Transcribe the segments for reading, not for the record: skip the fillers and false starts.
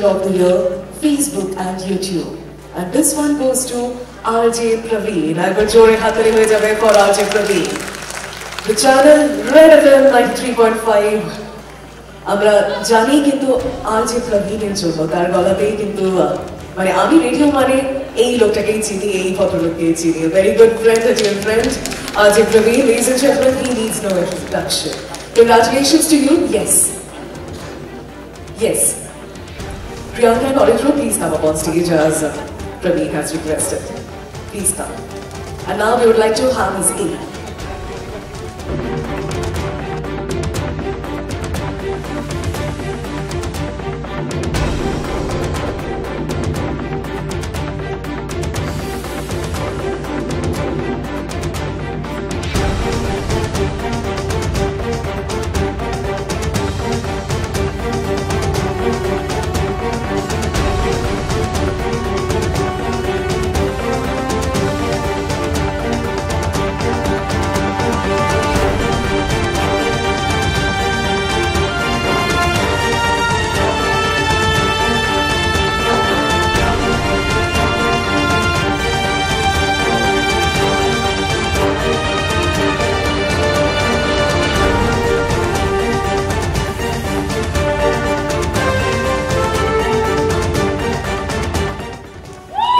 Channel of the Year, Facebook and YouTube. And this one goes to RJ Praveen. I will join Hatari Hojabe for RJ Praveen. The channel Red FM 93.5. আমরা জানি কিন্তু RJ Praveen-এর জন্য তার গলাতেই কিন্তু মানে আমি radio মানে এই লোকটাকেই চিনি, এই ভদ্রলোককেই চিনি। Very good friend, a dear friend, RJ Praveen. Ladies and gentlemen, he needs no introduction. Congratulations to you. Yes. Yes. Priyanka and Oritra, please come up on stage as Praveen has requested. Please come. And now we would like to have his aid.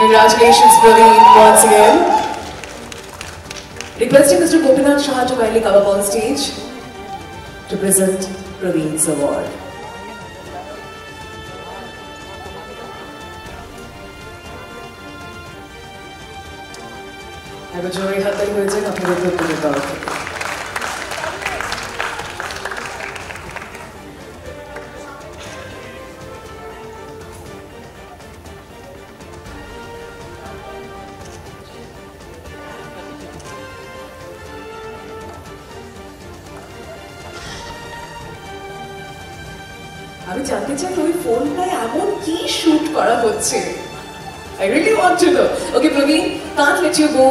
Congratulations, Praveen, once again. Requesting Mr. Gopinath Shah to kindly come up on stage to present Praveen's award. I will join Hatari Hojabe আপনাদের প্রত্যেকের তরফ থেকে। আমি জানতে চাই ওই ফোনটায় এমন কি শুট করা হচ্ছে। I really want to know. Okay, Praveen, can't let you go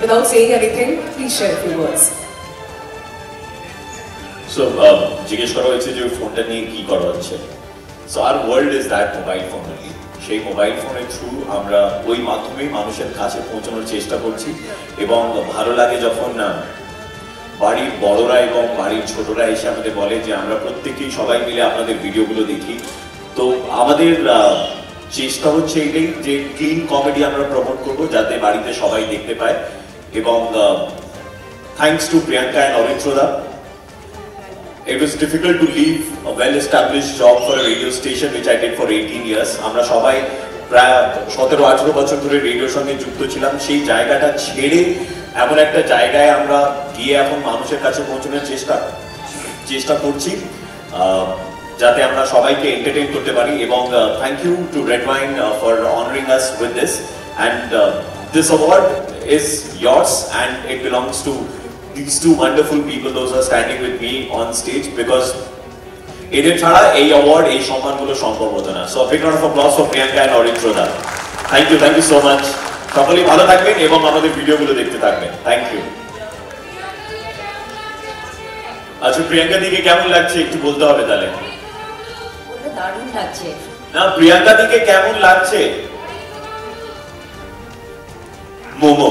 without saying anything. Please share a few words. So, জিজ্ঞেস করা হয়েছে যে ফোনটা নিয়ে কি করা হচ্ছে। So our world is that mobile phone only. সেই মোবাইল ফোনের থ্রু আমরা ওই মাধ্যমে মানুষের কাছে পৌঁছানোর চেষ্টা করছি এবং ভালো লাগে যখন বাড়ির বড়রা এবং বাড়ির ছোটরা এসে আমাদের বলে যে আমরা প্রত্যেকেই সবাই মিলে আপনাদের ভিডিওগুলো দেখি। তো আমাদের চেষ্টা হচ্ছে এটাই যে ক্লিন কমেডি আমরা প্রমোট করব যাতে বাড়িতে সবাই দেখতে পায় এবং থ্যাঙ্কস টু প্রিয়াঙ্কা অ্যান্ড অরিত্রদা, it was difficult to leave a well-established job for a radio station which I did for 18 years. আমরা সবাই প্রায় 17-18 বছর ধরে রেডিওর সঙ্গে যুক্ত ছিলাম। সেই জায়গাটা ছেড়ে এমন একটা জায়গায় আমরা গিয়ে এখন মানুষের কাছে পৌঁছানোর চেষ্টা করছি যাতে আমরা সবাইকে এন্টারটেইন করতে পারি এবং thank you to red wine for honouring us with this and this award is yours and it belongs to these two wonderful people, those are standing with me on stage, because এদের ছাড়া এই award এই সম্মানগুলো সম্ভব হতো না। So a big round of applause for Priyanka and Oritra. Thank you so much. সকলেই ভালো থাকবেন এবং আমাদের ভিডিওগুলো দেখতে থাকবেন। Thank you. আচ্ছা, প্রিয়াঙ্কা দিকে কেমন লাগছে একটু বলতে হবে তাহলে। দারুণ লাগছে। না, প্রিয়াঙ্কা দিকে কেমন লাগছে? Momo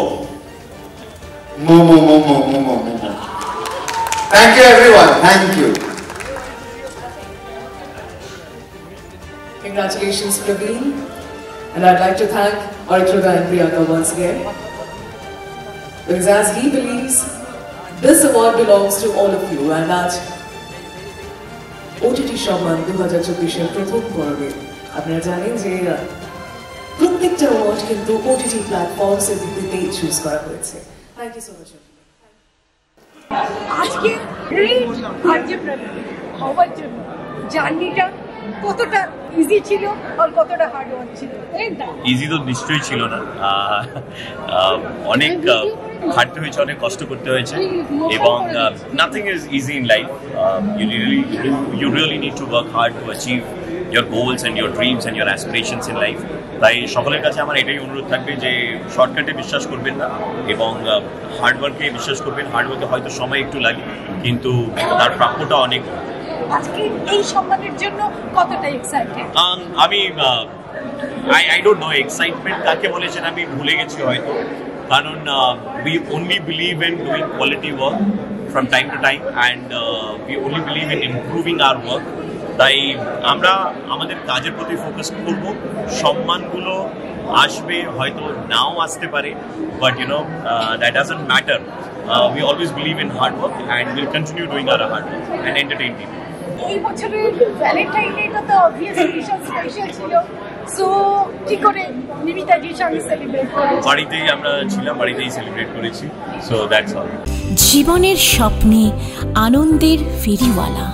momo momo momo momo. Thank you everyone, thank you. Congratulations, Praveen. And I'd like to thank Oritra and Priyanka once again. Because as he believes, this award belongs to all of you. And that OTT সম্মান 2024-এর প্রথম পর্বে আপনারা জানেন যে প্রত্যেকটা award কিন্তু OTT প্ল্যাটফর্মসের ভিত্তিতেই choose করা হয়েছে। Thank you so much. আজকে এই RJ Praveen হওয়ার জন্য জার্নিটা কতটা ইজি ছিল আর কতটা হার্ড ওয়ার্ক ছিল? ইজি তো নিশ্চয়ই ছিল না, অনেক খাটতে হয়েছে, অনেক কষ্ট করতে হয়েছে এবং nothing is easy in life. You really need to work hard to achieve your goals and your dreams and your aspirations in life. তাই সকলের কাছে আমার এটাই অনুরোধ থাকবে যে শর্টকাটে বিশ্বাস করবেন না এবং হার্ডওয়ার্কে বিশ্বাস করবেন। হার্ডওয়ার্কে হয়তো সময় একটু লাগে কিন্তু তার প্রাপ্যটা অনেক আজকে এই সম্মানের জন্য কতটা এক্সাইটেড? আমি I don't know excitement কাকে বলে সেটা আমি ভুলে গেছি হয়তো, কারণ we only believe in doing quality work from time to time and we only believe in improving our work. তাই আমরা আমাদের কাজের প্রতি ফোকাস করব। সম্মানগুলো আসবে, হয়তো নাও আসতে পারে, but you know that doesn't matter. We always believe in hard work and we'll continue doing our hard work and entertain people. এই বছরের ভ্যালেন্টাইন ডেটা তো অবভিয়াসলি ভীষণ স্পেশাল ছিল, সো কি করে নিবিতাজির সঙ্গে সেলিব্রেট করেছি? বাড়িতেই আমরা ছিলাম, বাড়িতেই সেলিব্রেট করেছি, সো দ্যাটস অল। জীবনের স্বপ্নে আনন্দের ফেরিওয়ালা।